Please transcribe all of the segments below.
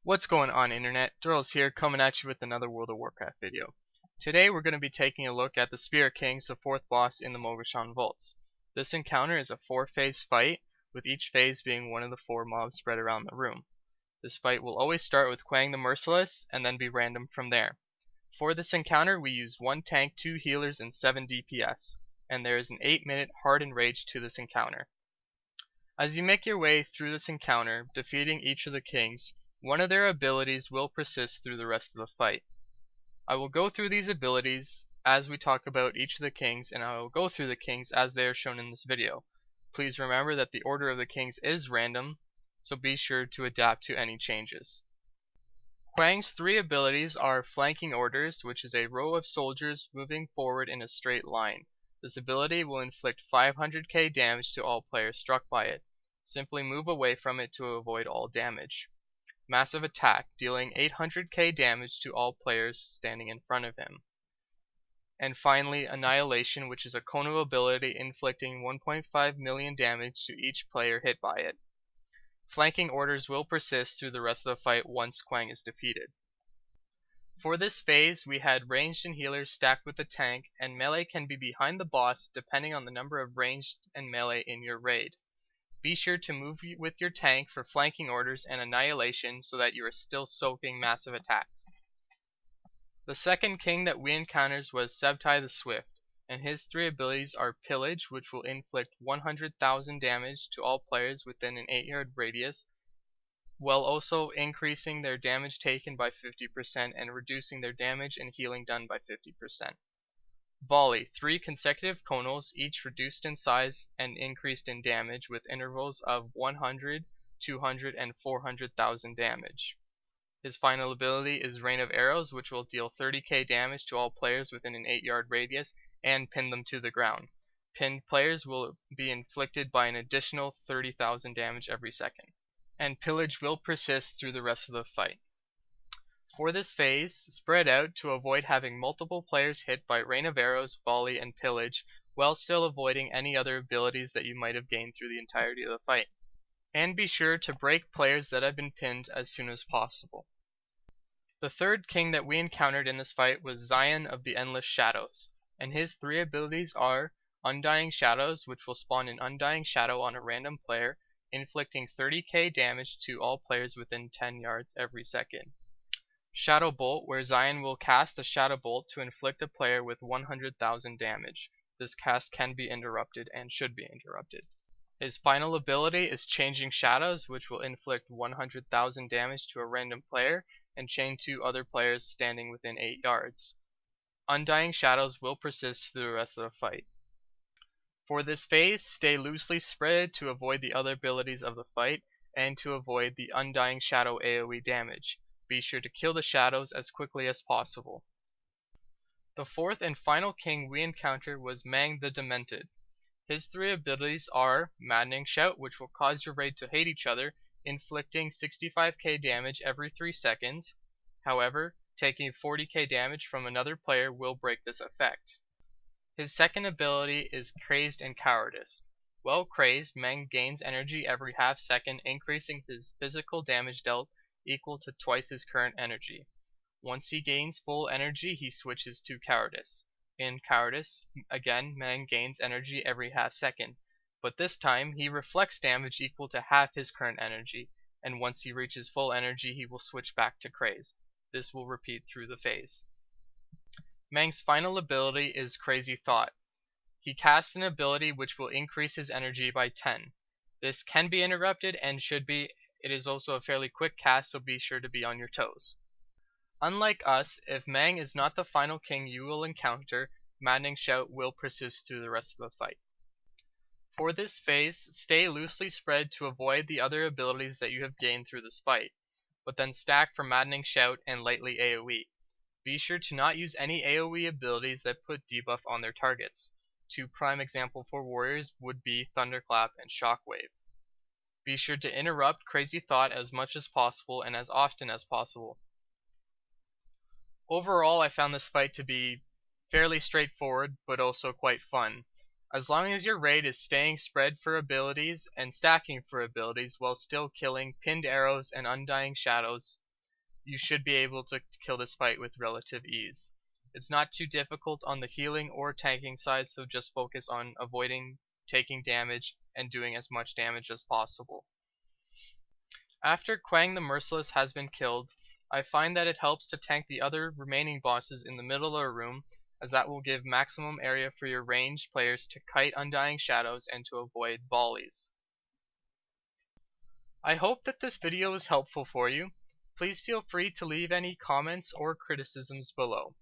What's going on, Internet? Durlroz here, coming at you with another World of Warcraft video. Today we're going to be taking a look at the Spirit Kings, the fourth boss in the Mogu'shan Vaults. This encounter is a 4-phase fight, with each phase being one of the 4 mobs spread around the room. This fight will always start with Quang the Merciless, and then be random from there. For this encounter we use 1 tank, 2 healers, and 7 DPS, and there is an 8-minute hardened rage to this encounter. As you make your way through this encounter, defeating each of the kings, one of their abilities will persist through the rest of the fight. I will go through these abilities as we talk about each of the kings, and I will go through the kings as they are shown in this video. Please remember that the order of the kings is random, so be sure to adapt to any changes. Quang's 3 abilities are Flanking Orders, which is a row of soldiers moving forward in a straight line. This ability will inflict 500k damage to all players struck by it. Simply move away from it to avoid all damage. Massive Attack, dealing 800k damage to all players standing in front of him. And finally, Annihilation, which is a Kono ability inflicting 1.5 million damage to each player hit by it. Flanking Orders will persist through the rest of the fight once Quang is defeated. For this phase, we had ranged and healers stacked with the tank, and melee can be behind the boss depending on the number of ranged and melee in your raid. Be sure to move with your tank for Flanking Orders and Annihilation so that you are still soaking massive attacks. The second king that we encountered was Sebtai the Swift, and his 3 abilities are Pillage, which will inflict 100,000 damage to all players within an 8-yard radius, while also increasing their damage taken by 50% and reducing their damage and healing done by 50%. Volley, 3 consecutive Konos, each reduced in size and increased in damage with intervals of 100, 200, and 400,000 damage. His final ability is Rain of Arrows, which will deal 30k damage to all players within an 8-yard radius and pin them to the ground. Pinned players will be inflicted by an additional 30,000 damage every second. And Pillage will persist through the rest of the fight. For this phase, spread out to avoid having multiple players hit by Rain of Arrows, Volley, and Pillage, while still avoiding any other abilities that you might have gained through the entirety of the fight. And be sure to break players that have been pinned as soon as possible. The third king that we encountered in this fight was Xion of the Endless Shadows, and his 3 abilities are Undying Shadows, which will spawn an Undying Shadow on a random player, inflicting 30k damage to all players within 10 yards every second. Shadow Bolt, where Xion will cast a Shadow Bolt to inflict a player with 100,000 damage. This cast can be interrupted and should be interrupted. His final ability is Changing Shadows, which will inflict 100,000 damage to a random player and chain 2 other players standing within 8 yards. Undying Shadows will persist through the rest of the fight. For this phase, stay loosely spread to avoid the other abilities of the fight and to avoid the Undying Shadow AoE damage. Be sure to kill the shadows as quickly as possible. The fourth and final king we encountered was Mang the Demented. His 3 abilities are Maddening Shout, which will cause your raid to hate each other, inflicting 65k damage every 3 seconds. However, taking 40k damage from another player will break this effect. His second ability is Crazed and Cowardice. While crazed, Mang gains energy every half second, increasing his physical damage dealt equal to twice his current energy. Once he gains full energy, he switches to Cowardice. In Cowardice, again, Mang gains energy every half second, but this time he reflects damage equal to half his current energy, and once he reaches full energy he will switch back to Craze. This will repeat through the phase. Mang's final ability is Crazy Thought. He casts an ability which will increase his energy by 10. This can be interrupted and should be. It is also a fairly quick cast, so be sure to be on your toes. Unlike us, if Mang is not the final king you will encounter, Maddening Shout will persist through the rest of the fight. For this phase, stay loosely spread to avoid the other abilities that you have gained through this fight, but then stack for Maddening Shout and lightly AoE. Be sure to not use any AoE abilities that put debuff on their targets. 2 prime examples for warriors would be Thunderclap and Shockwave. Be sure to interrupt Crazy Thought as much as possible and as often as possible. Overall, I found this fight to be fairly straightforward, but also quite fun. As long as your raid is staying spread for abilities and stacking for abilities while still killing pinned arrows and undying shadows, you should be able to kill this fight with relative ease. It's not too difficult on the healing or tanking side, so just focus on avoiding taking damage and doing as much damage as possible. After Quang the Merciless has been killed, I find that it helps to tank the other remaining bosses in the middle of the room, as that will give maximum area for your ranged players to kite undying shadows and to avoid volleys. I hope that this video was helpful for you. Please feel free to leave any comments or criticisms below.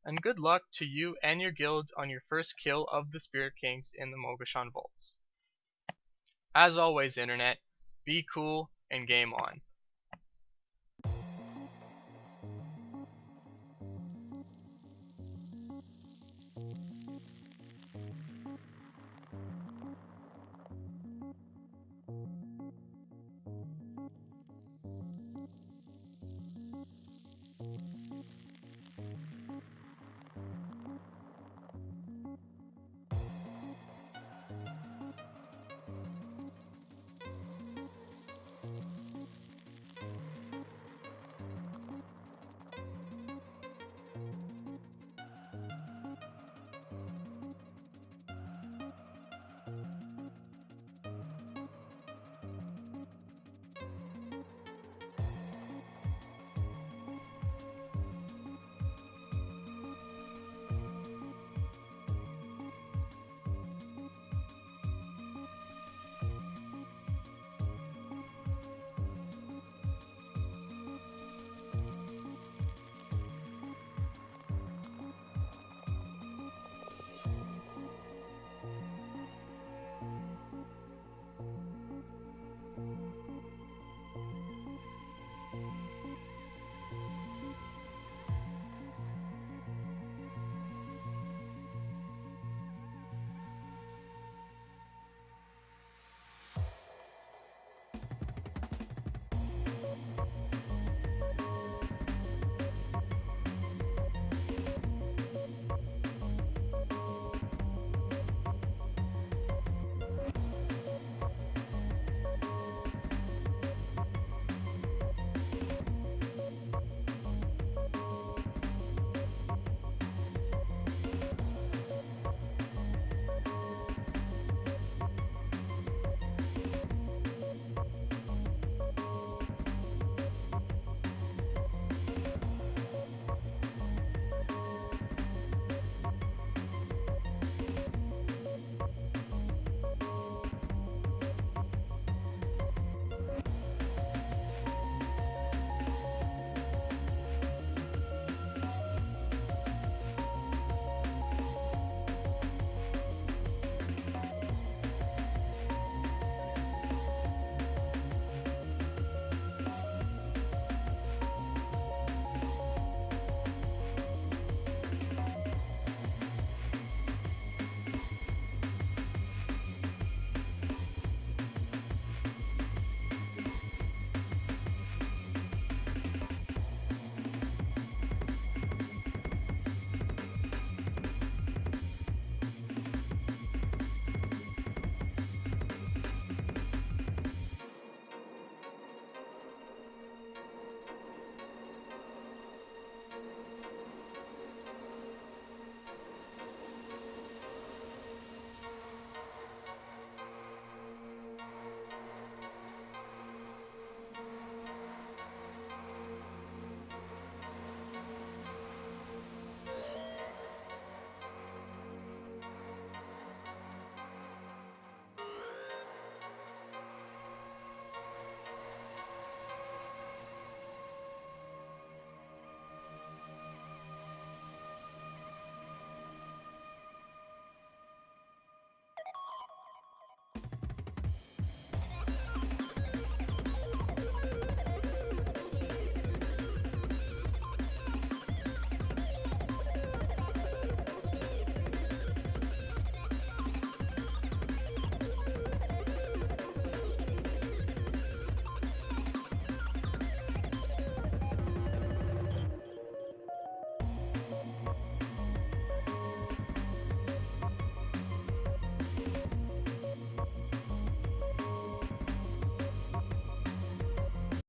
And good luck to you and your guild on your first kill of the Spirit Kings in the Mogu'shan Vaults. As always, Internet, be cool and game on.